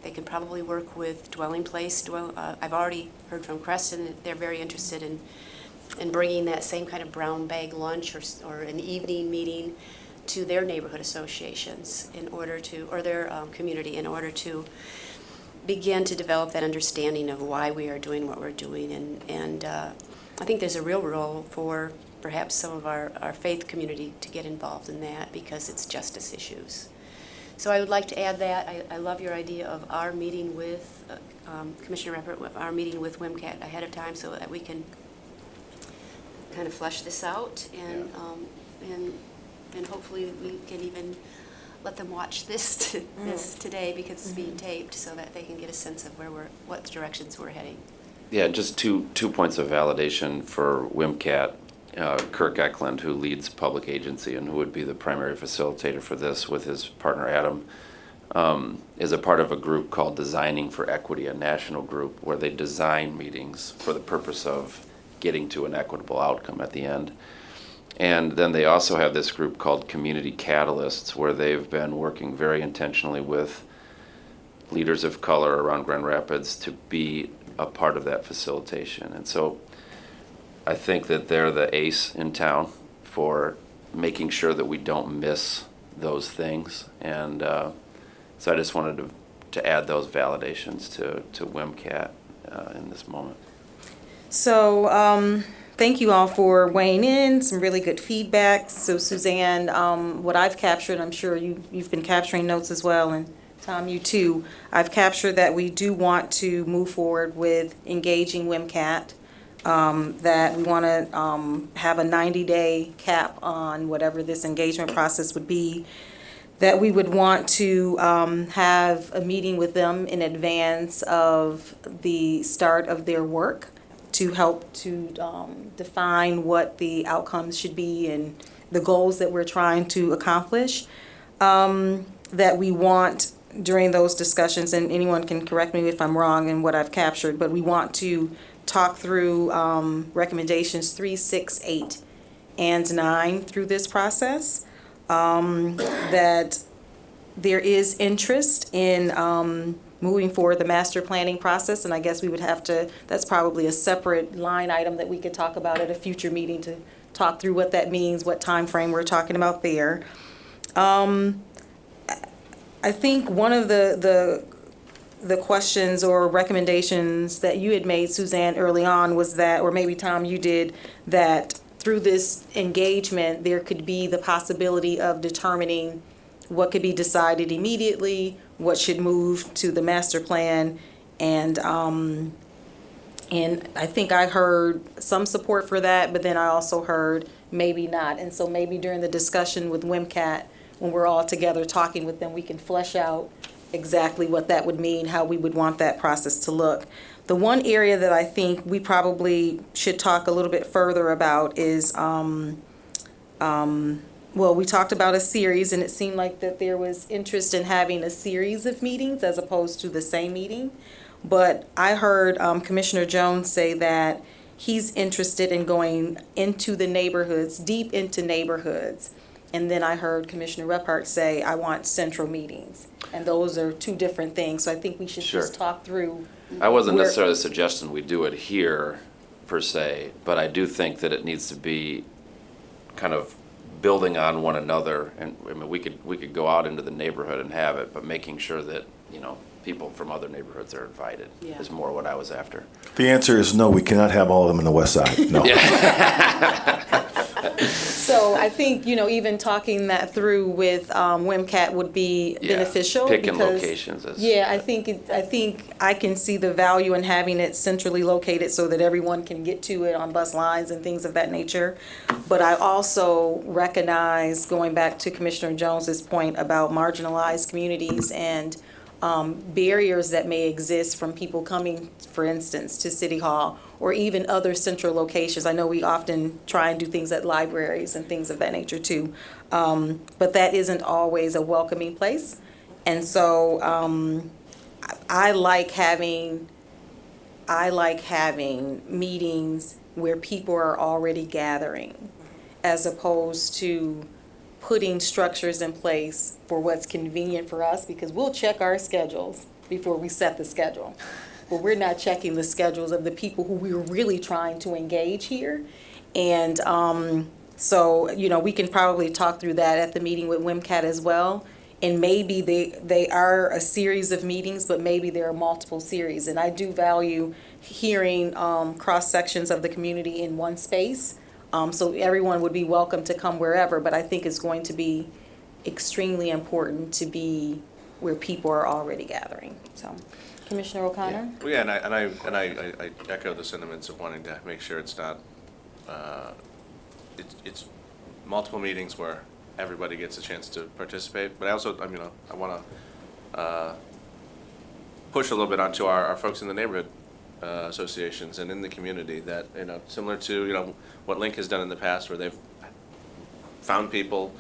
They can probably work with Dwelling Place. I've already heard from Creston that they're very interested in bringing that same kind of brown bag lunch or an evening meeting to their neighborhood associations in order to, or their community, in order to begin to develop that understanding of why we are doing what we're doing. And I think there's a real role for perhaps some of our faith community to get involved in that because it's justice issues. So I would like to add that. I love your idea of our meeting with, Commissioner Reppert, our meeting with WMCAT ahead of time so that we can kind of flesh this out and hopefully we can even let them watch this today because it's being taped so that they can get a sense of what directions we're heading. Yeah, just two points of validation for WMCAT. Kirk Eklund, who leads public agency and who would be the primary facilitator for this with his partner Adam, is a part of a group called Designing for Equity, a national group where they design meetings for the purpose of getting to an equitable outcome at the end. And then they also have this group called Community Catalysts, where they've been working very intentionally with leaders of color around Grand Rapids to be a part of that facilitation. And so I think that they're the ace in town for making sure that we don't miss those things. And so I just wanted to add those validations to WMCAT in this moment. So thank you all for weighing in, some really good feedback. So Suzanne, what I've captured, I'm sure you've been capturing notes as well, and Tom, you too. I've captured that we do want to move forward with engaging WMCAT that we want to have a 90-day cap on whatever this engagement process would be, that we would want to have a meeting with them in advance of the start of their work to help to define what the outcomes should be and the goals that we're trying to accomplish. That we want during those discussions, and anyone can correct me if I'm wrong in what I've captured, but we want to talk through recommendations 3, 6, 8, and 9 through this process. That there is interest in moving forward the master planning process, and I guess we would have to, that's probably a separate line item that we could talk about at a future meeting to talk through what that means, what time frame we're talking about there. I think one of the questions or recommendations that you had made, Suzanne, early on was that, or maybe Tom, you did, that through this engagement, there could be the possibility of determining what could be decided immediately, what should move to the master plan, and I think I heard some support for that, but then I also heard maybe not. And so maybe during the discussion with WMCAT, when we're all together talking with them, we can flesh out exactly what that would mean, how we would want that process to look. The one area that I think we probably should talk a little bit further about is, well, we talked about a series, and it seemed like that there was interest in having a series of meetings as opposed to the same meeting. But I heard Commissioner Jones say that he's interested in going into the neighborhoods, deep into neighborhoods. And then I heard Commissioner Rephart say, I want central meetings. And those are two different things. So I think we should just talk through. I wasn't necessarily suggesting we do it here, per se, but I do think that it needs to be kind of building on one another. And I mean, we could go out into the neighborhood and have it, but making sure that, you know, people from other neighborhoods are invited is more what I was after. The answer is no, we cannot have all of them in the west side, no. So I think, you know, even talking that through with WMCAT would be beneficial. Picking because, locations. I think I can see the value in having it centrally located so that everyone can get to it on bus lines and things of that nature. But I also recognize, going back to Commissioner Jones's point about marginalized communities and barriers that may exist from people coming, for instance, to City Hall or even other central locations. I know we often try and do things at libraries and things of that nature too, but that isn't always a welcoming place. And so I like having meetings where people are already gathering, as opposed to putting structures in place for what's convenient for us, because we'll check our schedules before we set the schedule. But we're not checking the schedules of the people who we're really trying to engage here. And so, you know, we can probably talk through that at the meeting with WMCAT as well. And maybe they are a series of meetings, but maybe there are multiple series. And I do value hearing cross sections of the community in one space. So everyone would be welcome to come wherever, but I think it's going to be extremely important to be where people are already gathering. So, Commissioner O'Connor? Yeah, and I echo the sentiments of wanting to make sure it's not, it's multiple meetings where everybody gets a chance to participate. But I also, I want to push a little bit onto our folks in the neighborhood associations and in the community that, you know, similar to, you know, what Link has done in the past, where they've found people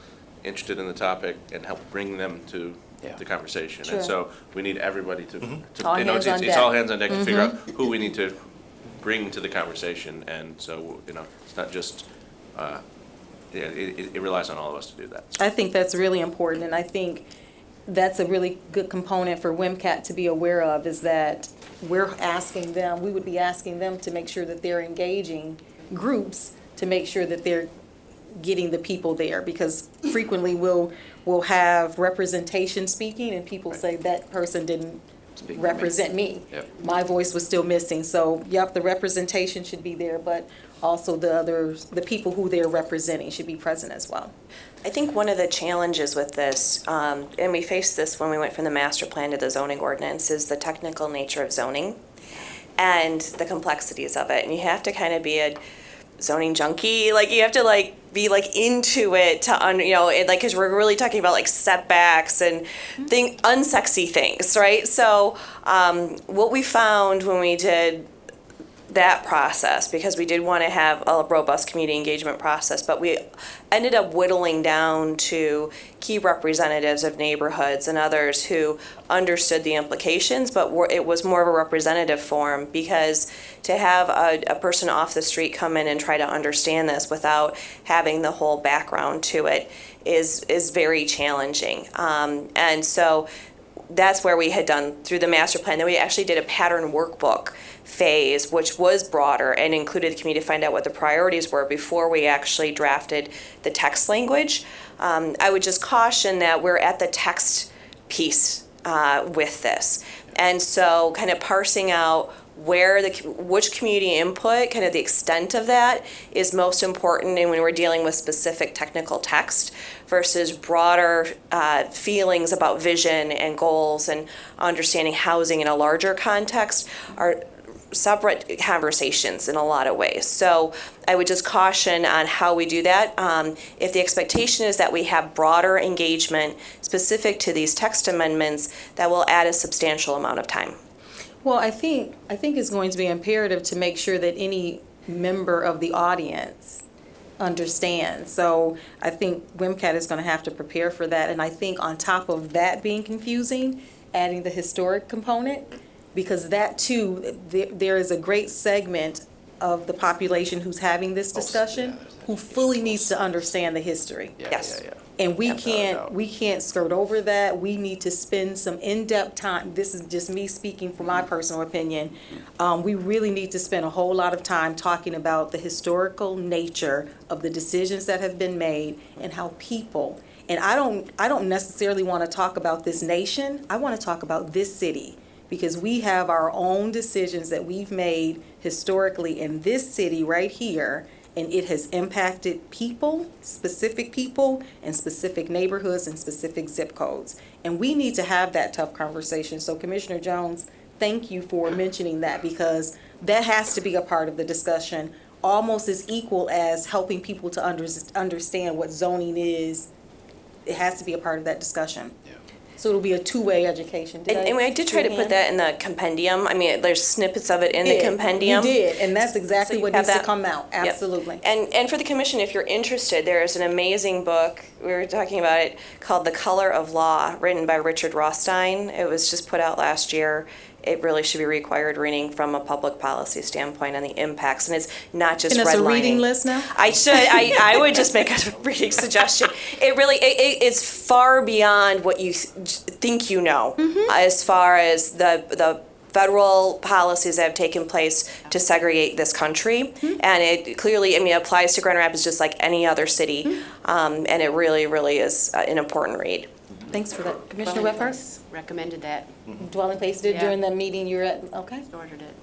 interested in the topic and help bring them to the conversation. Sure. And so we need everybody to All you know, hands it's on deck. all hands on deck to figure out who we need to bring to the conversation. And so, you know, it's not just, it relies on all of us to do that. I think that's really important, and I think that's a really good component for WMCAT to be aware of, is that we would be asking them to make sure that they're engaging groups to make sure that they're getting the people there, because frequently we'll have representation speaking and people say that person didn't represent me. Yep. My voice was still missing. So, the representation should be there, but also the people who they're representing should be present as well. I think one of the challenges with this, and we faced this when we went from the master plan to the zoning ordinance, is the technical nature of zoning. and the complexities of it. And you have to kind of be a zoning junkie, like you have to like be like into it to because we're really talking about like setbacks and unsexy things, right? So what we found when we did that process, because we did want to have a robust community engagement process, but we ended up whittling down to key representatives of neighborhoods and others who understood the implications, but it was more of a representative form, because to have a person off the street come in and try to understand this without having the whole background to it is very challenging. And so that's where we had done through the master plan. Then we actually did a pattern workbook phase, which was broader and included the community to find out what the priorities were before we actually drafted the text language. I would just caution that we're at the text piece with this. And so kind of parsing out which community input, kind of the extent of that is most important, and when we're dealing with specific technical text versus broader feelings about vision and goals and understanding housing in a larger context are separate conversations in a lot of ways. So I would just caution on how we do that. If the expectation is that we have broader engagement specific to these text amendments, that will add a substantial amount of time. Well, I think it's going to be imperative to make sure that any member of the audience understands. So I think WMCAT is going to have to prepare for that. And I think on top of that being confusing, adding the historic component, because that too, there is a great segment of the population who's having this discussion who fully needs to understand the history. Yes. And we can't skirt over that. We need to spend some in-depth time. This is just me speaking from my personal opinion. We really need to spend a whole lot of time talking about the historical nature of the decisions that have been made and how people, and I don't necessarily want to talk about this nation. I want to talk about this city, because we have our own decisions that we've made historically in this city right here, and it has impacted people, and specific neighborhoods and specific zip codes. And we need to have that tough conversation. So Commissioner Jones, thank you for mentioning that, because that has to be a part of the discussion, almost as equal as helping people to understand what zoning is. It has to be a part of that discussion. So it'll be a two-way education. And I did try to put that in the compendium. I mean, there's snippets of it in the compendium. You did, and that's exactly So what needs to come out, absolutely. Yep. And for the commission, if you're interested, there is an amazing book, we were talking about it, called The Color of Law, written by Richard Rothstein. It was just put out last year. It really should be required reading from a public policy standpoint on the impacts, and it's not just redlining. And it's a reading list now? I would just make a reading suggestion. It really, it's far beyond what you think you know, as far as the federal policies that have taken place to segregate this country. And it clearly, applies to Grand Rapids just like any other city. And it really, really is an important read. Thanks for that. Commissioner Wepper? Recommended that. Dwelling place did during the meeting you're at, okay? Ordered it.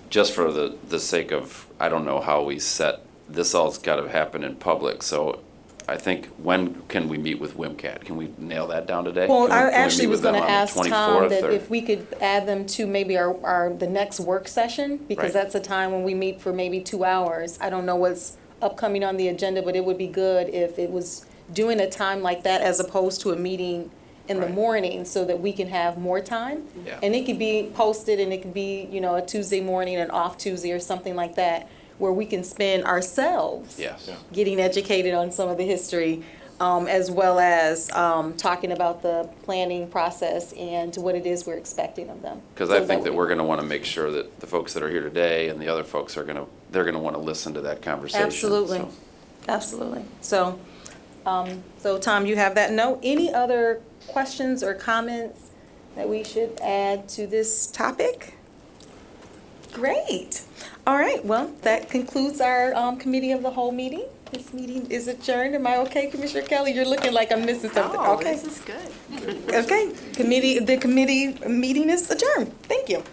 Just for the sake of, I don't know how we set, this all's got to happen in public, so I think, when can we meet with WMCAT? Can we nail that down today? Well, Can we I actually meet was with them going to on the ask Tom 24th that or- if we could add them to maybe the next work session, because Right. that's a time when we meet for maybe 2 hours. I don't know what's upcoming on the agenda, but it would be good if it was doing a time like that as opposed to a meeting in the Right. morning, so that we can have more time. Yeah. And it could be posted, and it could be, a Tuesday morning, an off Tuesday or something like that, where we can spend ourselves Yes. getting educated on some of the history, as well as talking about the planning process and what it is we're expecting of them. Because I think that we're going to want to make sure that the folks that are here today and the other folks are going to, they're going to want to listen to that conversation. Absolutely. so. Absolutely. So Tom, you have that note. Any other questions or comments that we should add to this topic? Great. All right, well, that concludes our committee of the whole meeting. This meeting is adjourned. Am I okay, Commissioner Kelly? You're looking like I'm missing something. Oh, Okay. this is good. Okay, the committee meeting is adjourned. Thank you.